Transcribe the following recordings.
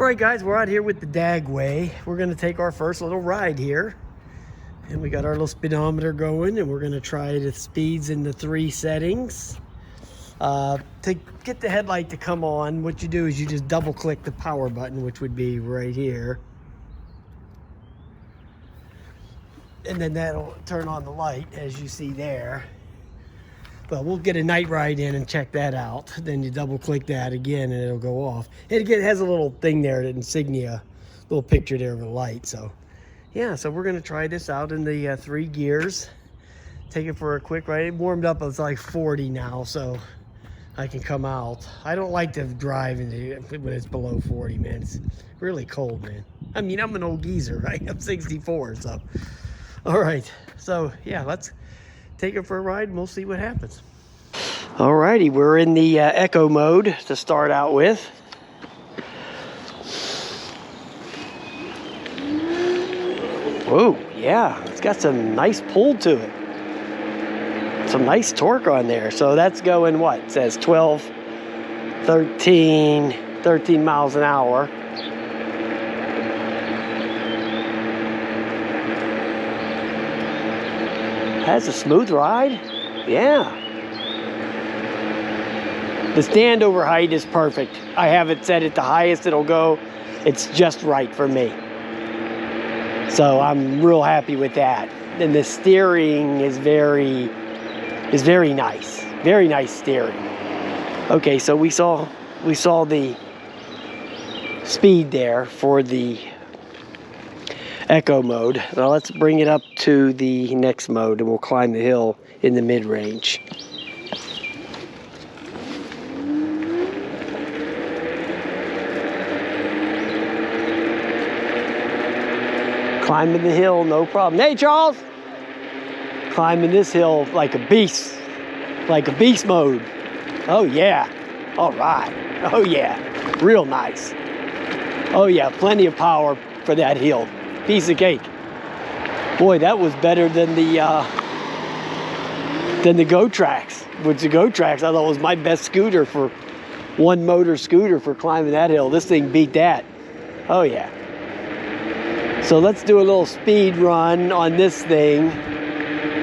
right, guys, we're out here with the Dagway. We're going to take our first little ride here. And we got our little speedometer going, and we're going to try the speeds in the 3 settings. To get the headlight to come on, what you do is you just double click the power button, which would be right here. And then that'll turn on the light, as you see there. But we'll get a night ride in and check that out. Then you double click that again and it'll go off. And again, it has a little thing there, the insignia, little picture there of a light. So yeah, so we're gonna try this out in the 3 gears. Take it for a quick ride. It warmed up, it's like 40 now, so I can come out. I don't like to drive when it's below 40, man. It's really cold, man. I mean, I'm an old geezer, right? I'm 64, so. All right, so yeah, let's take it for a ride and we'll see what happens. Alrighty, we're in the eco mode to start out with. Whoa, yeah, it's got some nice pull to it. Some nice torque on there. So that's going what? It says 12, 13 miles an hour. That's a smooth ride. Yeah. The standover height is perfect. I have it set at the highest it'll go. It's just right for me. So I'm real happy with that. And the steering is very nice. Very nice steering. Okay, so we saw the speed there for the eco mode. Now let's bring it up to the next mode and we'll climb the hill in the mid-range. Climbing the hill, no problem. Hey, Charles! Climbing this hill like a beast mode. Oh yeah, all right. Oh yeah, real nice. Oh yeah, plenty of power for that hill. Piece of cake. Boy, that was better than the Go Tracks. Which the Go Tracks I thought was my best scooter for one motor scooter for climbing that hill. This thing beat that. Oh yeah. So let's do a little speed run on this thing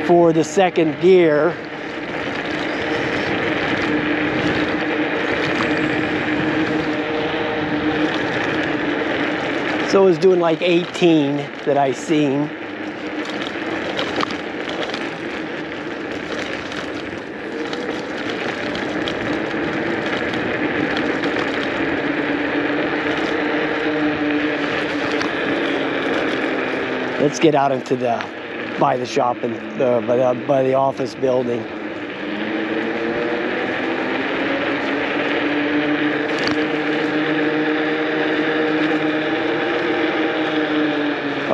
for the 2nd gear. So it was doing like 18 that I seen. Let's get out into by the shop and by the office building.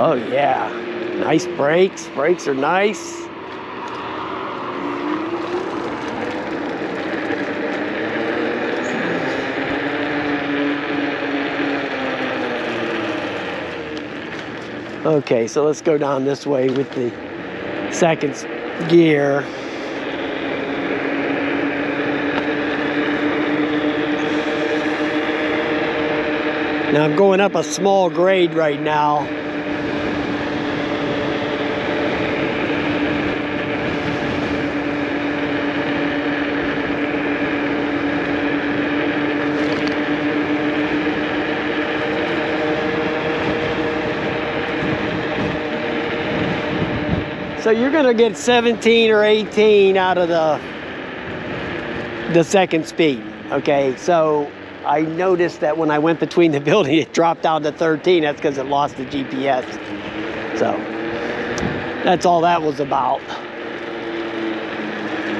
Oh yeah, nice brakes. Brakes are nice. Okay, so let's go down this way with the 2nd gear. Now I'm going up a small grade right now. So you're gonna get 17 or 18 out of the 2nd speed, okay? So I noticed that when I went between the building, it dropped down to 13. That's because it lost the GPS. So that's all that was about.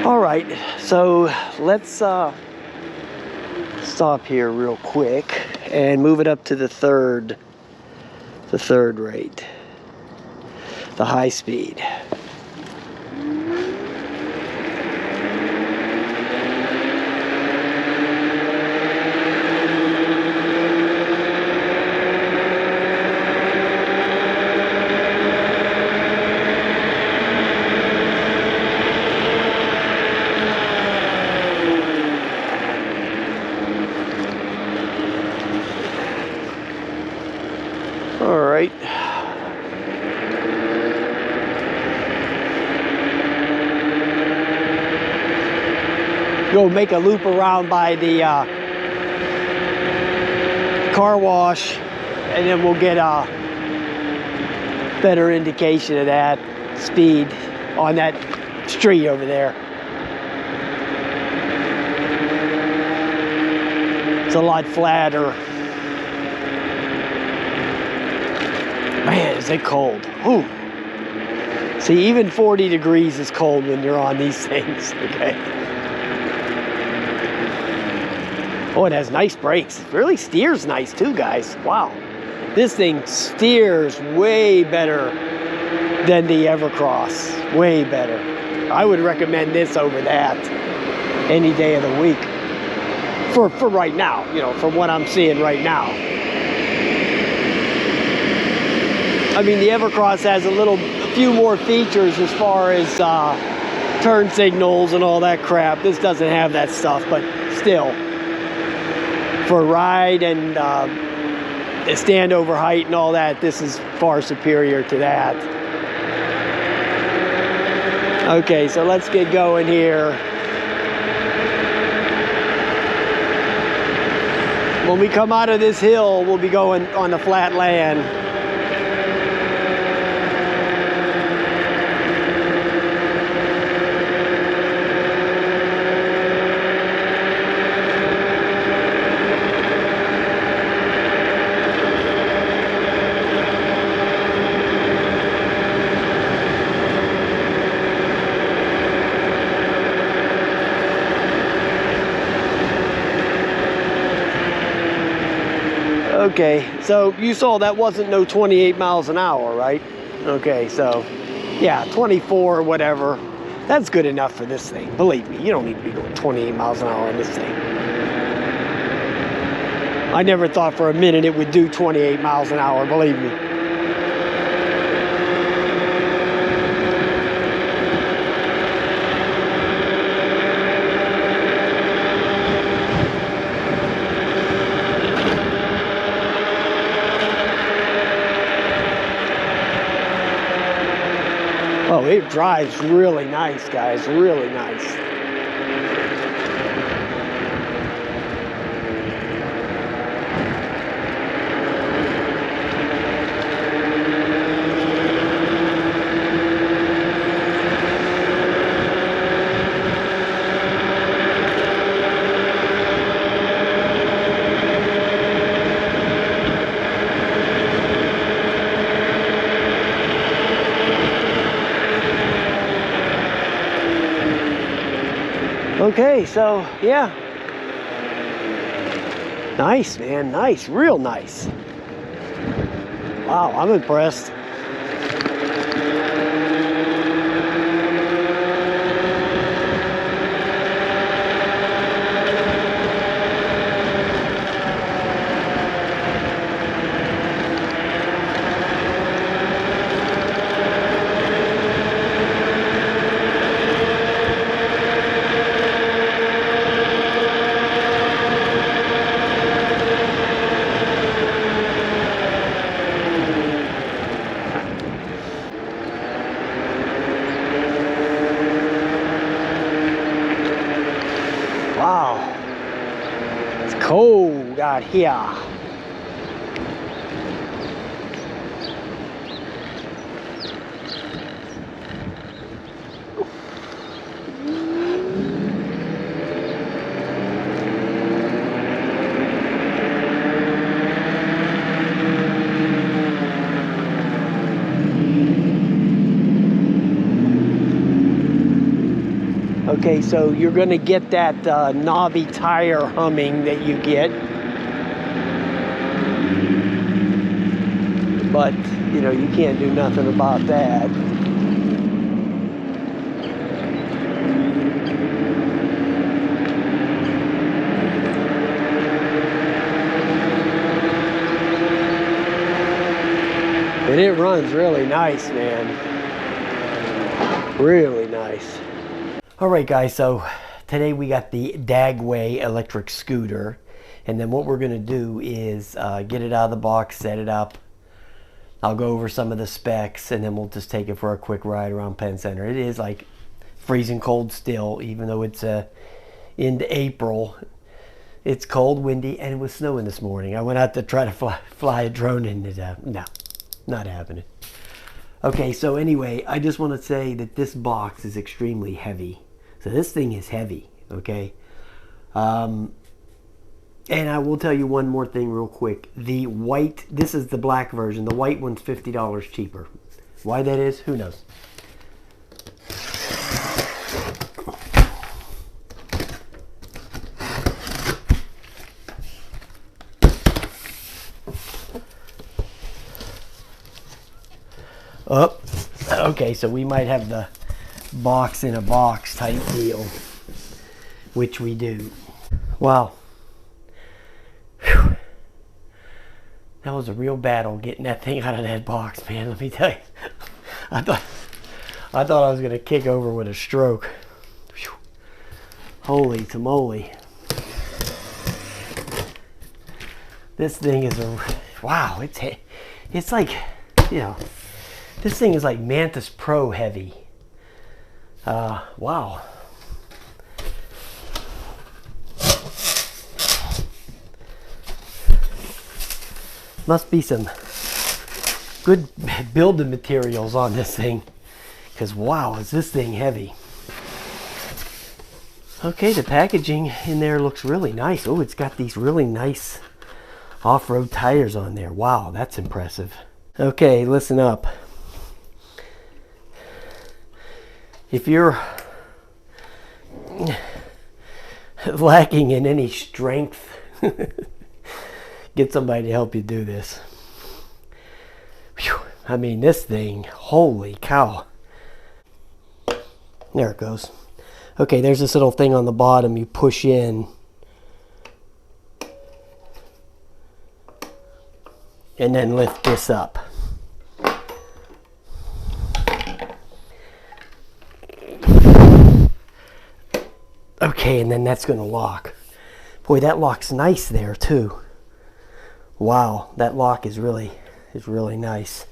All right, so let's stop here real quick and move it up to the third rate, the high speed. go make a loop around by the car wash, and then we'll get a better indication of that speed on that street over there. It's a lot flatter. Man, is it cold. Whew. See, even 40 degrees is cold when you're on these things, okay? Oh, it has nice brakes. It really steers nice too, guys. Wow. This thing steers way better than the Evercross. Way better. I would recommend this over that any day of the week. For right now, you know, from what I'm seeing right now. I mean, the Evercross has a few more features as far as turn signals and all that crap. This doesn't have that stuff, but still, for ride and standover height and all that, this is far superior to that. Okay, so let's get going here. When we come out of this hill, we'll be going on the flat land. Okay, so you saw that wasn't no 28 miles an hour, right? Okay, so yeah, 24 or whatever. That's good enough for this thing. Believe me, you don't need to be going 28 miles an hour on this thing. I never thought for a minute it would do 28 miles an hour, believe me. Oh, it drives really nice, guys, really nice. Okay, so yeah, nice, man, nice, real nice. Wow, I'm impressed. Wow, it's cold out here. Okay, so you're going to get that knobby tire humming that you get. But, you know, you can't do nothing about that. And it runs really nice, man. Really nice. Alright guys, so today we got the Dagway electric scooter, and then what we're going to do is get it out of the box, set it up. I'll go over some of the specs, and then we'll just take it for a quick ride around Penn Center. It is like freezing cold still, even though it's into April. It's cold, windy, and it was snowing this morning. I went out to try to fly a drone, and no, not happening. Okay, so anyway, I just want to say that this box is extremely heavy. So this thing is heavy, okay? And I will tell you one more thing real quick. The white, this is the black version. The white one's $50 cheaper. Why that is, who knows? Oh, okay, so we might have the box in a box type deal, which we do. Wow. Whew. That was a real battle getting that thing out of that box, man. Let me tell you. I thought I was gonna kick over with a stroke. Whew. Holy tamale. This thing is wow, it's like, you know, this thing is like Mantis Pro heavy. Wow. Must be some good building materials on this thing, because wow, is this thing heavy. Okay, the packaging in there looks really nice. Oh, it's got these really nice off-road tires on there. Wow, that's impressive. Okay, listen up. If you're lacking in any strength, get somebody to help you do this. Whew. I mean, this thing, holy cow. There it goes. Okay, there's this little thing on the bottom you push in. And then lift this up. Okay, and then that's going to lock. Boy, that lock's nice there too. Wow, that lock is really nice.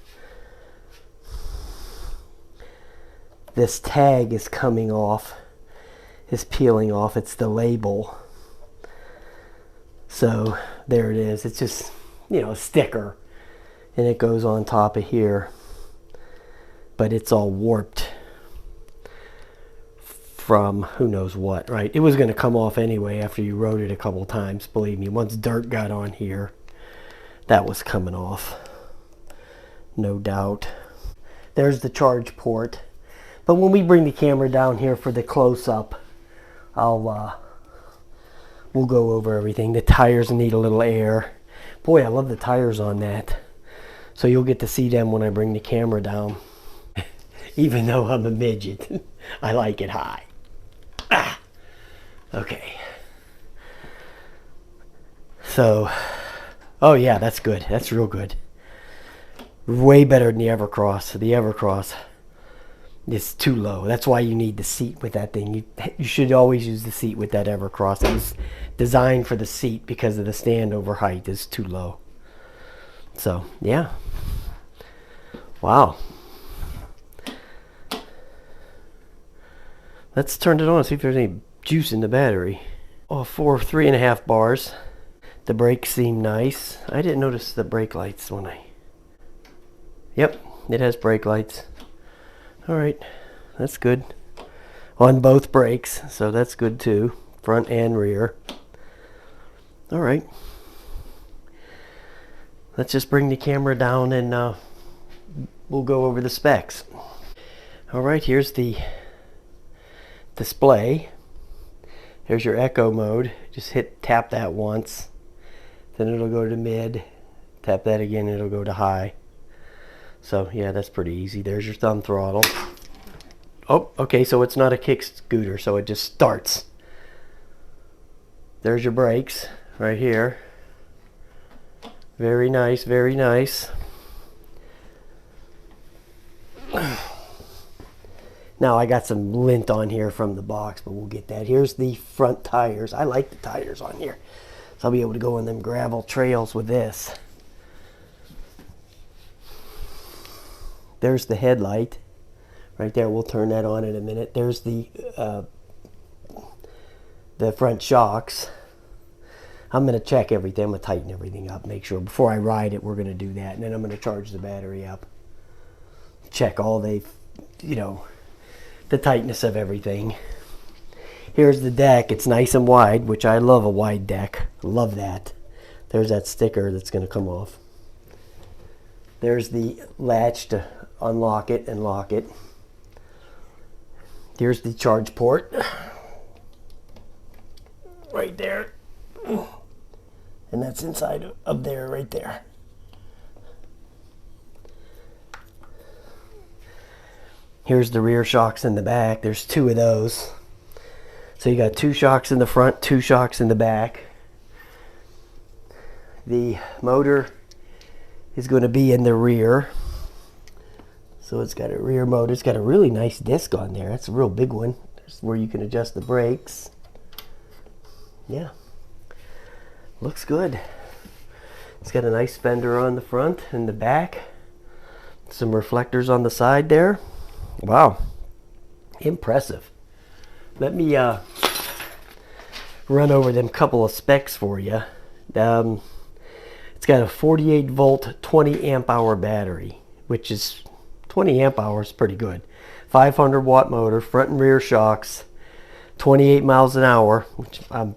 This tag is coming off, is peeling off. It's the label. So there it is. It's just, you know, a sticker, and it goes on top of here, but it's all warped from who knows what, right? It was going to come off anyway after you rode it a couple times. Believe me, once dirt got on here, that was coming off, no doubt. There's the charge port. But when we bring the camera down here for the close-up, we'll go over everything. The tires need a little air. Boy, I love the tires on that. So you'll get to see them when I bring the camera down. Even though I'm a midget, I like it high. Ah, okay. So, oh yeah, that's good. That's real good. Way better than the Evercross. The Evercross is too low. That's why you need the seat with that thing. You should always use the seat with that Evercross. It was designed for the seat because of the standover height is too low. So, yeah. Wow. Let's turn it on and see if there's any juice in the battery. Oh, 3.5 bars. The brakes seem nice. I didn't notice the brake lights when I... Yep, it has brake lights. Alright, that's good. On both brakes, so that's good too. Front and rear. Alright. Let's just bring the camera down and we'll go over the specs. Alright, here's the display. There's your echo mode. Just tap that once. Then it'll go to mid. Tap that again, it'll go to high. So yeah, that's pretty easy. There's your thumb throttle. Oh, okay, so it's not a kick scooter, so it just starts. There's your brakes right here. Very nice, very nice. Now I got some lint on here from the box, but we'll get that. Here's the front tires. I like the tires on here. So I'll be able to go on them gravel trails with this. There's the headlight. Right there, we'll turn that on in a minute. There's the the front shocks. I'm going to check everything. I'm going to tighten everything up, make sure before I ride it, we're going to do that. And then I'm going to charge the battery up. Check all the, you know, the tightness of everything. Here's the deck. It's nice and wide, which I love a wide deck. Love that. There's that sticker that's going to come off. There's the latch to unlock it and lock it. Here's the charge port. Right there. And that's inside of there, right there. Here's the rear shocks in the back. There's 2 of those. So you got 2 shocks in the front, 2 shocks in the back. The motor is going to be in the rear. So it's got a rear motor. It's got a really nice disc on there. That's a real big one. There's where you can adjust the brakes. Yeah. Looks good. It's got a nice fender on the front and the back. Some reflectors on the side there. Wow. Impressive. Let me run over them couple of specs for you. It's got a 48 volt 20 amp hour battery, which is 20 amp hours, pretty good. 500 watt motor, front and rear shocks, 28 miles an hour, which I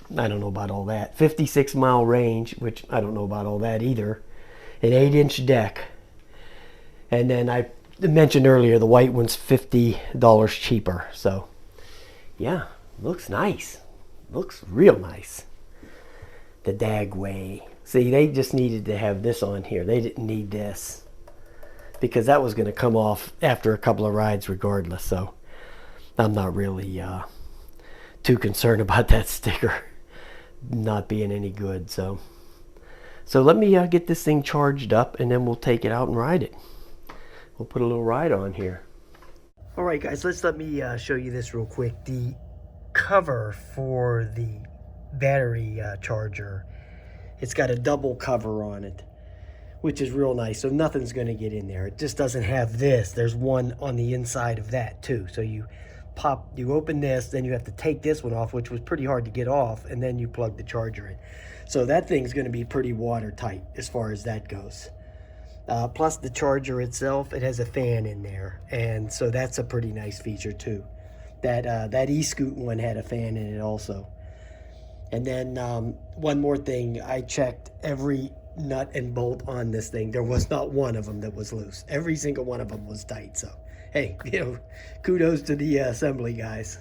don't know about all that. 56 mile range, which I don't know about all that either. An 8-inch deck. And then I mentioned earlier, the white one's $50 cheaper. So yeah, looks nice. Looks real nice. The Dagway. See, they just needed to have this on here. They didn't need this, because that was going to come off after a couple of rides regardless. So I'm not really too concerned about that sticker not being any good. So let me get this thing charged up, and then we'll take it out and ride it. We'll put a little ride on here. All right, guys, let me show you this real quick. The cover for the battery charger, it's got a double cover on it, which is real nice. So nothing's going to get in there. It just doesn't have this. There's one on the inside of that too. So you open this, then you have to take this one off, which was pretty hard to get off, and then you plug the charger in. So that thing's going to be pretty watertight as far as that goes. Plus the charger itself, it has a fan in there, and so that's a pretty nice feature too. That e-scoot one had a fan in it also. And then one more thing, I checked every nut and bolt on this thing. There was not one of them that was loose. Every single one of them was tight. So hey, kudos to the assembly guys.